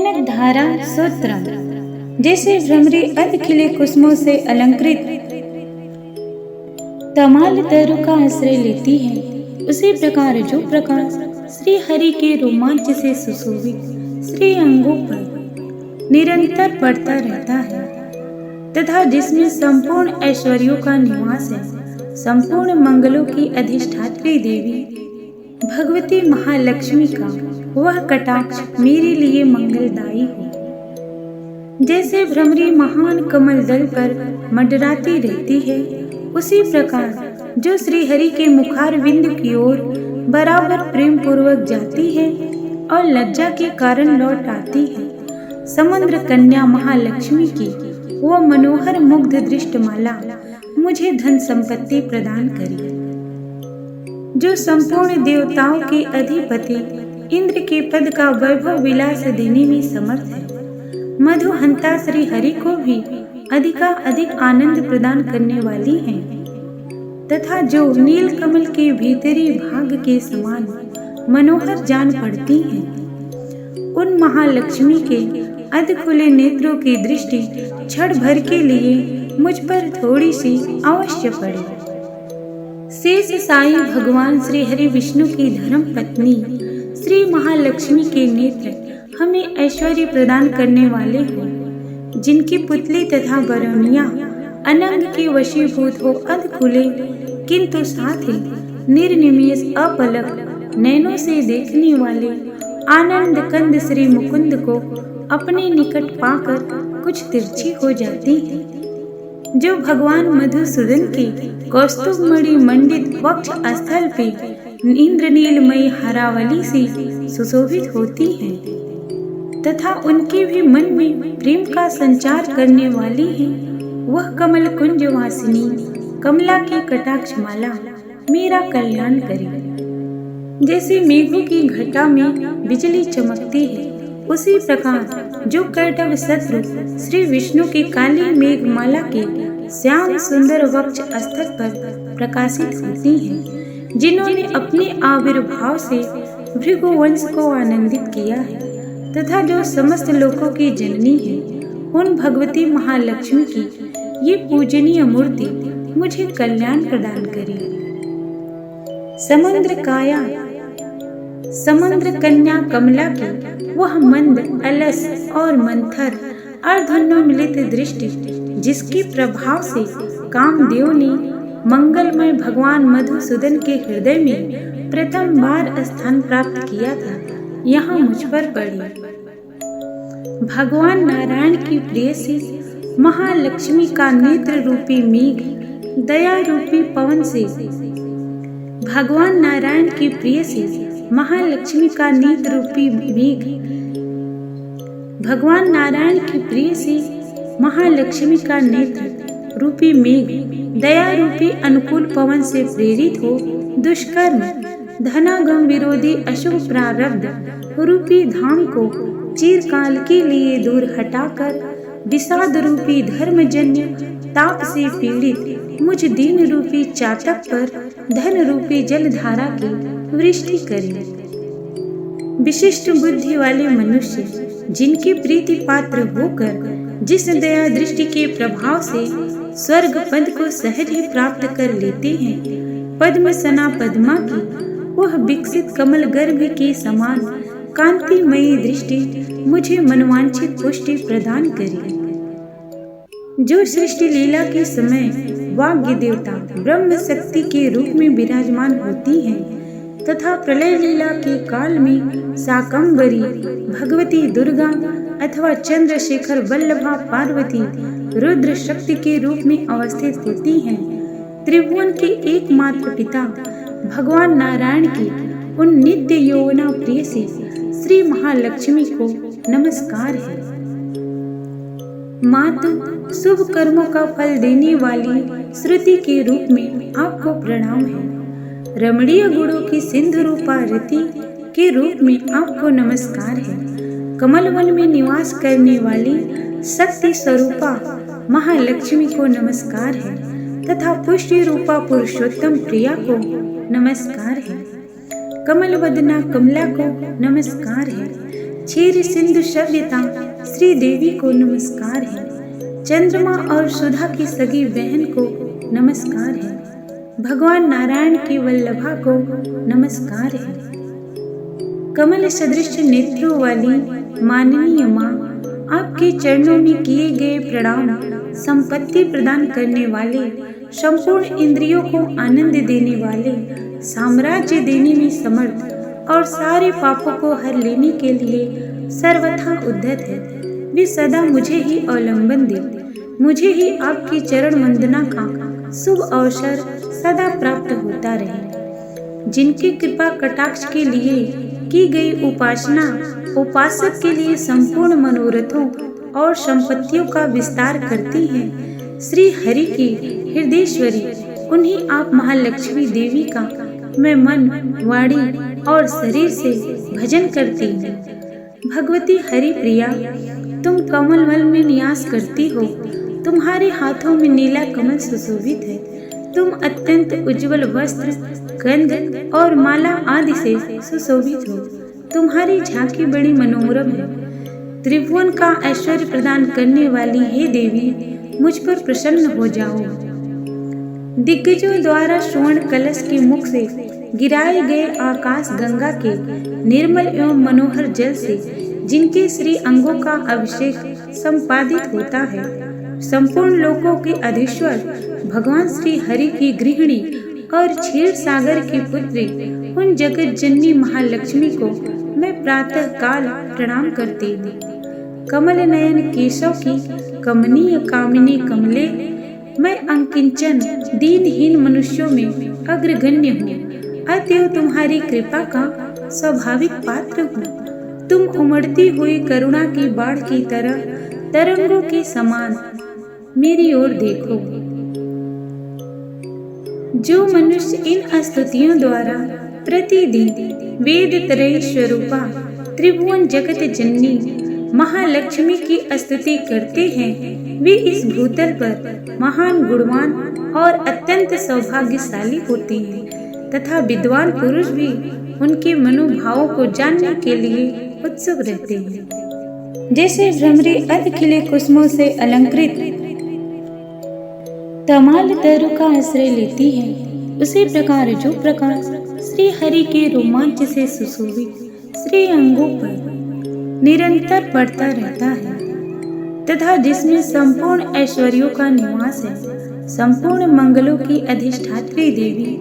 कनक धारा सूत्रम। जैसे भ्रमरी अर्ध खिले कुसुमों से अलंकृत तमाल तरु का आश्रय लेती है, उसी प्रकार जो प्रकाश श्री हरि के रोमांच से सुशोभित श्री अंगों पर निरंतर पड़ता रहता है तथा जिसमें संपूर्ण ऐश्वर्यों का निवास है, संपूर्ण मंगलों की अधिष्ठात्री देवी भगवती महालक्ष्मी का वह कटाक्ष मेरे लिए मंगलदायी हो। जैसे भ्रमरी महान कमल दल पर मंडराती रहती है, उसी प्रकार जो श्री हरि के मुखारविंद की ओर बराबर प्रेम पूर्वक जाती है और लज्जा के कारण लौट आती है, समुद्र कन्या महालक्ष्मी की वह मनोहर मुग्ध दृष्टमाला मुझे धन संपत्ति प्रदान करी। जो संपूर्ण देवताओं के अधिपति इंद्र के पद का वैभव विलास देने में समर्थ है, मधुहंता श्री हरि को भी अधिकाधिक आनंद प्रदान करने वाली है तथा जो नील कमल के भीतरी भाग के समान मनोहर जान पड़ती है, उन महालक्ष्मी के अध खुले नेत्रों की दृष्टि क्षण भर के लिए मुझ पर थोड़ी सी अवश्य पड़े। शेष साई भगवान श्री हरि विष्णु की धर्म पत्नी श्री महालक्ष्मी के नेत्र हमें ऐश्वर्य प्रदान करने वाले हो, जिनकी पुतली तथा बरौनिया अनंग के वशीभूत हो अध खुले किंतु साथ ही निर्निमेष अपलक नैनों से देखने वाले आनंद कंद श्री मुकुंद को अपने निकट पाकर कुछ तिरछी हो जाती है। जो भगवान मधुसूदन के कौस्तुभमणि मंडित वक्ष स्थल पे इंद्रनीलमयी हरावली से सुशोभित होती है तथा उनके भी मन में प्रेम का संचार करने वाली है, वह कमल कुंज वासिनी कमला की कटाक्ष माला मेरा कल्याण करे। जैसे मेघों की घटा में बिजली चमकती है, उसी प्रकार जो कैटव शत्रु श्री विष्णु की काली मेघमाला के श्याम सुंदर वक्ष स्थल पर प्रकाशित होती हैं, जिन्होंने अपने आविर्भाव से भृगुवंश को आनंदित किया है तथा जो समस्त लोकों की जननी है, उन भगवती महालक्ष्मी की ये पूजनीय मूर्ति मुझे कल्याण प्रदान करी। समुद्र काया समुद्र कन्या कमला की वह मंद अलस और मंथर अर्धोन्मिलित दृष्टि, जिसके प्रभाव से कामदेव ने मंगलमय भगवान मधुसूदन के हृदय में प्रथम बार स्थान प्राप्त किया था, यहाँ मुझ पर पड़ी। भगवान नारायण की प्रेयसी महालक्ष्मी का नेत्र रूपी मेघ दया रूपी पवन से भगवान नारायण की प्रेयसी महालक्ष्मी का नेत्र रूपी मेघ भगवान नारायण की प्रेयसी महालक्ष्मी का नेत्र रूपी मेघ दया रूपी अनुकूल पवन से प्रेरित हो दुष्कर्म धनागम विरोधी अशुभ प्रारब्ध रूपी धाम को चिरकाल के लिए दूर हटाकर विषाद रूपी धर्मजन्य ताप से पीड़ित मुझ दीन रूपी चातक पर धन रूपी जलधारा की वृष्टि करें। विशिष्ट बुद्धि वाले मनुष्य जिनकी प्रीति पात्र होकर जिस दया दृष्टि के प्रभाव से स्वर्ग पद को सहज ही प्राप्त कर लेते हैं, पद्म सना पद्मा की वह विकसित कमल गर्भ के समान कांतिमयी दृष्टि मुझे मनवांछित पुष्टि प्रदान करी। जो सृष्टि लीला के समय वाग्य देवता ब्रह्म शक्ति के रूप में विराजमान होती हैं तथा प्रलय लीला के काल में शाकंभरी भगवती दुर्गा अथवा चंद्रशेखर वल्लभा पार्वती रुद्र शक्ति के रूप में अवस्थित होती हैं, त्रिभुवन के एकमात्र पिता भगवान नारायण की उन नित्य यौवना प्रेयसी श्री महालक्ष्मी को नमस्कार है। मातु शुभ कर्मों का फल देने वाली श्रुति के रूप में आपको प्रणाम है। रमणीय गुणों की सिंधु रूपा रति के रूप में आपको नमस्कार है। कमल वन में निवास करने वाली शक्ति स्वरूपा महालक्ष्मी को नमस्कार है तथा पुष्टि रूपा पुरुषोत्तम प्रिया को नमस्कार है। कमल वदना कमला को नमस्कार है। क्षीर सिंधु सभ्यता श्री देवी को नमस्कार है। चंद्रमा और सुधा की सगी बहन को नमस्कार है। भगवान नारायण की वल्लभा को नमस्कार है। कमल सदृश नेत्रों वाली माननीय माँ, आपके चरणों में किए गए प्रणाम। संपत्ति प्रदान करने वाले, संपूर्ण इंद्रियों को आनंद देने वाले, साम्राज्य देने में समर्थ और सारे पापों को हर लेने के लिए सर्वथा उद्यत है। वे सदा मुझे ही अवलंबन दे, मुझे ही आपकी चरण वंदना का शुभ अवसर सदा प्राप्त होता रहे। जिनकी कृपा कटाक्ष के लिए की गई उपासना उपासक के लिए संपूर्ण मनोरथों और संपत्तियों का विस्तार करती है। श्री हरि की हृदयेश्वरी, उन्हीं आप महालक्ष्मी देवी का मैं मन, वाणी और शरीर से भजन करती हूँ। भगवती हरि प्रिया, तुम कमलवल में निवास करती हो। तुम्हारे हाथों में नीला कमल सुशोभित है। तुम अत्यंत उज्जवल वस्त्र, गंध और माला आदि से सुशोभित हो। तुम्हारी झांकी बड़ी मनोरम है। त्रिभुवन का ऐश्वर्य प्रदान करने वाली हे देवी, मुझ पर प्रसन्न हो जाओ। दिग्गजों द्वारा स्वर्ण कलश के मुख से गिराए गए आकाश गंगा के निर्मल एवं मनोहर जल से जिनके श्री अंगों का अभिषेक संपादित होता है, संपूर्ण लोकों के अधीश्वर भगवान श्री हरि की गृहिणी और क्षीर सागर की पुत्री उन जगत जननी महालक्ष्मी को मैं प्रातः काल प्रणाम करती हूँ। कमल नयन केशव की कमनीय कामिनी कमले, मैं अंकिंचन दीनहीन मनुष्यों में अग्रगण्य हूँ। अतएव तुम्हारी कृपा का स्वाभाविक पात्र हूँ। तुम उमड़ती हुई करुणा की बाढ़ की तरह तरंगों के समान मेरी ओर देखो। जो मनुष्य इन स्तुतियों द्वारा प्रतिदिन वेद त्रय स्वरूपा त्रिभुवन जगत जननी महालक्ष्मी की स्तुति करते हैं, वे इस भूतल पर महान गुणवान और अत्यंत सौभाग्यशाली होते हैं तथा विद्वान पुरुष भी उनके मनोभावों को जानने के लिए उत्सुक रहते हैं। जैसे भ्रमरी अर्ध खिले कुसुमों से अलंकृत तमाल तरु का आश्रय लेती है, उसी प्रकार जो प्रकाश श्री हरि के रोमांच से सुशोभित श्री अंगों पर निरंतर बढ़ता रहता है तथा जिसमें संपूर्ण ऐश्वर्यों का निवास है, संपूर्ण मंगलों की अधिष्ठात्री देवी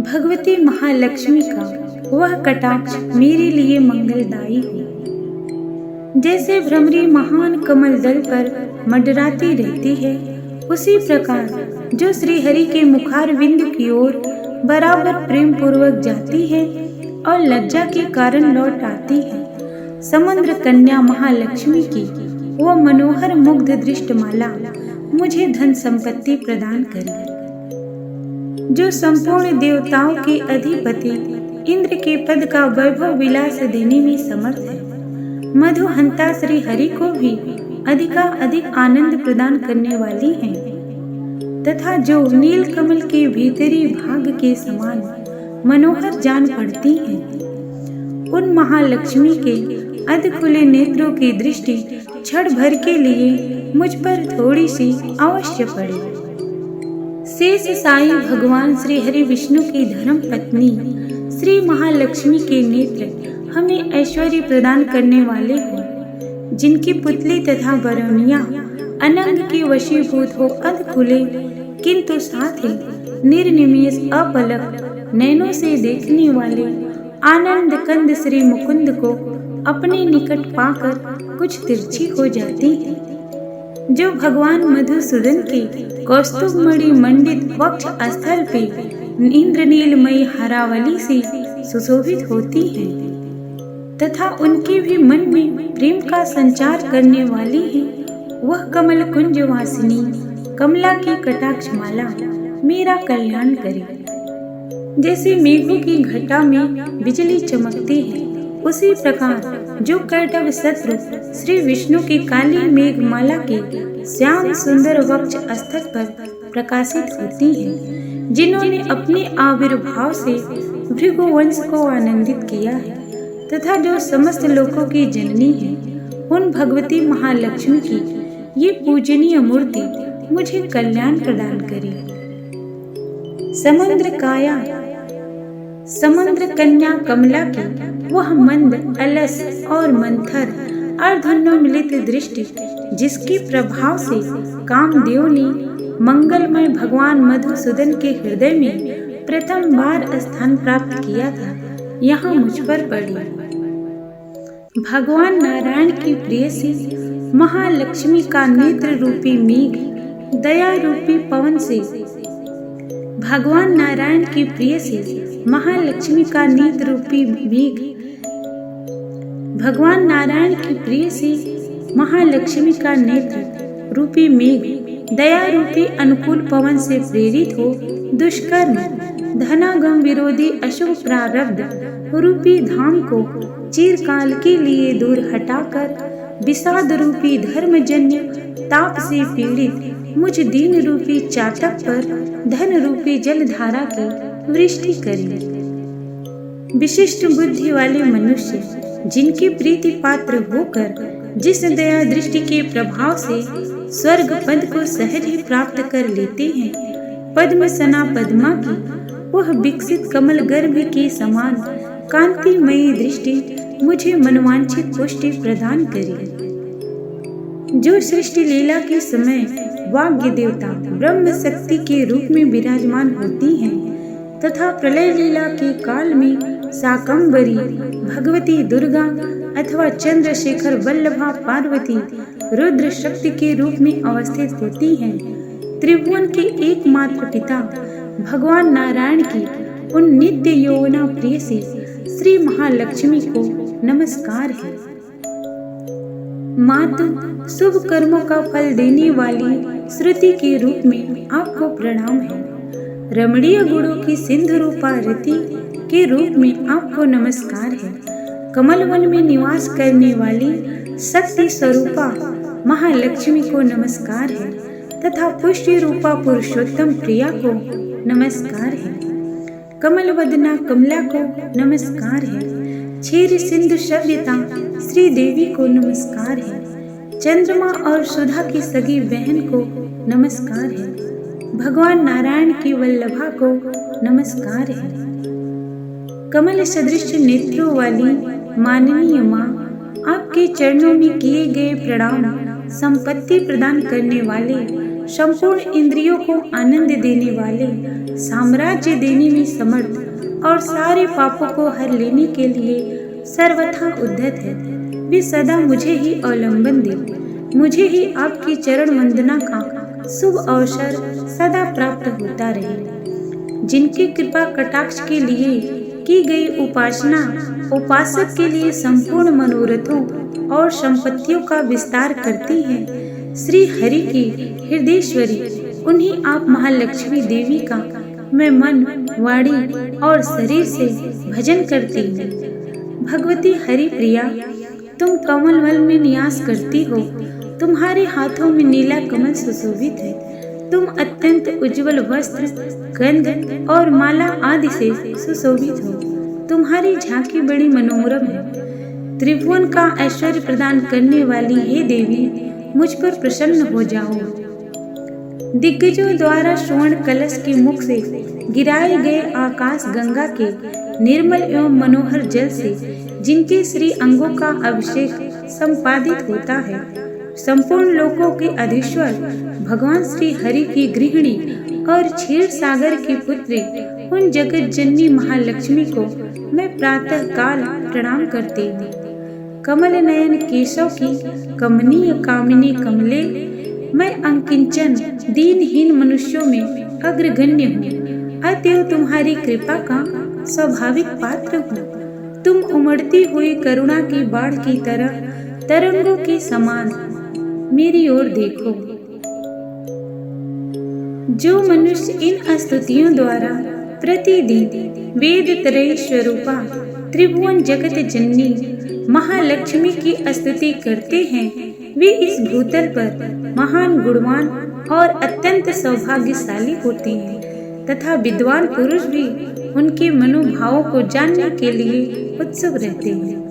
भगवती महालक्ष्मी का वह कटाक्ष मेरे लिए मंगलदायी हो। जैसे भ्रमरी महान कमल दल पर मंडराती रहती है, उसी प्रकार जो श्री हरि के मुखार विंद की ओर बराबर प्रेम पूर्वक जाती है और लज्जा के कारण लौट आती है, समुद्र कन्या महालक्ष्मी की वो मनोहर मुग्ध दृष्ट माला मुझे धन संपत्ति प्रदान करे। जो संपूर्ण देवताओं के अधिपति इंद्र के पद का वैभव विलास देने में समर्थ है, मधुहंता श्री हरि को भी अधिकाधिक आनंद प्रदान करने वाली है तथा जो नील कमल के भीतरी भाग के समान मनोहर जान पड़ती है, उन महालक्ष्मी के अध खुले नेत्रों की दृष्टि क्षण भर के लिए मुझ पर थोड़ी सी अवश्य पड़े। शेष साई भगवान श्री हरि विष्णु की धर्म पत्नी श्री महालक्ष्मी के नेत्र हमें ऐश्वर्य प्रदान करने वाले हो, जिनकी पुतली तथा बरौनिया अनंग के वशीभूत हो अध खुले किंतु साथ ही निर्निमेष अपलक नैनों से देखने वाले आनंद कंद श्री मुकुंद को अपने निकट पाकर कुछ तिरछी हो जाती है। जो भगवान मधुसूदन के कौस्तुभमणि मंडित वक्ष स्थल पे इंद्रनीलमयी हरावली से सुशोभित होती है तथा उनके भी मन में प्रेम का संचार करने वाली है, वह कमल कुंज वासिनी कमला की कटाक्ष माला मेरा कल्याण करे। जैसे मेघों की घटा में बिजली चमकती है, उसी प्रकार जो कैटव शत्रु श्री विष्णु की काली मेघमाला के श्याम सुंदर वक्ष स्थल पर प्रकाशित होती है, जिन्होंने अपने आविर्भाव से भृगुवंश को आनंदित किया है तथा जो समस्त लोकों की जननी है, उन भगवती महालक्ष्मी की ये पूजनीय मूर्ति मुझे कल्याण प्रदान करे। समुद्र कन्या कमला की वह मंद, अलस और मंथर अर्धोन्मिलित दृष्टि, जिसके प्रभाव से कामदेव ने मंगलमय भगवान मधुसूदन के हृदय में प्रथम बार स्थान प्राप्त किया था, यहाँ मुझ पर पड़ी। भगवान नारायण की प्रेयसी महालक्ष्मी का नेत्र रूपी मेघ दया रूपी पवन से, भगवान नारायण की प्रेयसी महालक्ष्मी का नेत्र रूपी मेघ, भगवान नारायण की प्रेयसी महालक्ष्मी का नेत्र रूपी मेघ दया रूपी अनुकूल पवन से प्रेरित हो दुष्कर्म धनागम विरोधी अशुभ प्रारब्ध रूपी धाम को चिरकाल के लिए दूर हटाकर विषाद रूपी धर्मजन्य ताप से पीड़ित मुझ दीन रूपी चातक पर धन रूपी जलधारा की वृष्टि करें। विशिष्ट बुद्धि वाले मनुष्य जिनकी प्रीति पात्र होकर जिस दया दृष्टि के प्रभाव से स्वर्ग पद को सहज ही प्राप्त कर लेते हैं, पद्म सना पद्मा की वह विकसित कमल गर्भ के समान कांतिमयी दृष्टि मुझे मनवांछित पुष्टि प्रदान करे। जो सृष्टि लीला के समय वाग्य देवता ब्रह्म शक्ति के रूप में विराजमान होती हैं तथा प्रलय लीला के काल में शाकंभरी भगवती दुर्गा अथवा चंद्रशेखर वल्लभा पार्वती रुद्र शक्ति के रूप में अवस्थित होती हैं, त्रिभुवन के एकमात्र पिता भगवान नारायण की उन नित्य यौवना प्रेयसी श्री महालक्ष्मी को नमस्कार है। मातु शुभ कर्मों का फल देने वाली श्रुति के रूप में आपको प्रणाम है। रमणीय गुणों की सिंधु रूपा रति के रूप में आपको नमस्कार है। कमल वन में निवास करने वाली शक्ति स्वरूपा महालक्ष्मी को नमस्कार है तथा पुष्टि रूपा पुरुषोत्तम प्रिया को नमस्कार है। कमल वदना कमला को नमस्कार है। क्षीर सिंधु सभ्यता श्री देवी को नमस्कार है। चंद्रमा और सुधा की सगी बहन को नमस्कार है। भगवान नारायण की वल्लभा को नमस्कार है। कमल सदृश नेत्रों वाली माननीय माँ, आपके चरणों में किए गए प्रणाम संपत्ति प्रदान करने वाले, संपूर्ण इंद्रियों को आनंद देने वाले, साम्राज्य देने में समर्थ और सारे पापों को हर लेने के लिए सर्वथा उद्धत है। वे सदा मुझे ही अवलंबन दे, मुझे ही आपकी चरण वंदना का शुभ अवसर सदा प्राप्त होता रहे। जिनकी कृपा कटाक्ष के लिए की गई उपासना उपासक के लिए संपूर्ण मनोरथों और संपत्तियों का विस्तार करती है, श्री हरि की हृदयेश्वरी उन्हीं आप महालक्ष्मी देवी का मैं मन, वाणी और शरीर से भजन करती हूँ। भगवती हरि प्रिया, तुम कमल वन में निवास करती हो। तुम्हारे हाथों में नीला कमल सुशोभित है। तुम अत्यंत उज्जवल वस्त्र, गंध और माला आदि से सुशोभित हो। तुम्हारी झांकी बड़ी मनोरम है। त्रिभुवन का ऐश्वर्य प्रदान करने वाली हे देवी, मुझ पर प्रसन्न हो जाओ। दिग्गजों द्वारा स्वर्ण कलश के मुख से गिराए गए आकाश गंगा के निर्मल एवं मनोहर जल से जिनके श्री अंगों का अभिषेक संपादित होता है, संपूर्ण लोकों के अधीश्वर भगवान श्री हरि की गृहिणी और क्षीर सागर की पुत्री उन जगत जननी महालक्ष्मी को मैं प्रातः काल प्रणाम करती हूँ। कमल नयन केशव की कमनीय कामिनी कमले, मैं अंकिंचन दीनहीन मनुष्यों में अग्रगण्य हूँ। अतएव तुम्हारी कृपा का स्वाभाविक पात्र हूँ। तुम उमड़ती हुई करुणा की बाढ़ की तरह तरंगों के समान मेरी ओर देखो। जो मनुष्य इन स्तुतियों द्वारा प्रतिदिन वेद त्रय स्वरूपा त्रिभुवन जगत जननी महालक्ष्मी की स्तुति करते हैं, वे इस भूतल पर महान गुणवान और अत्यंत सौभाग्यशाली होते हैं। तथा विद्वान पुरुष भी उनके मनोभावों को जानने के लिए उत्सुक रहते हैं।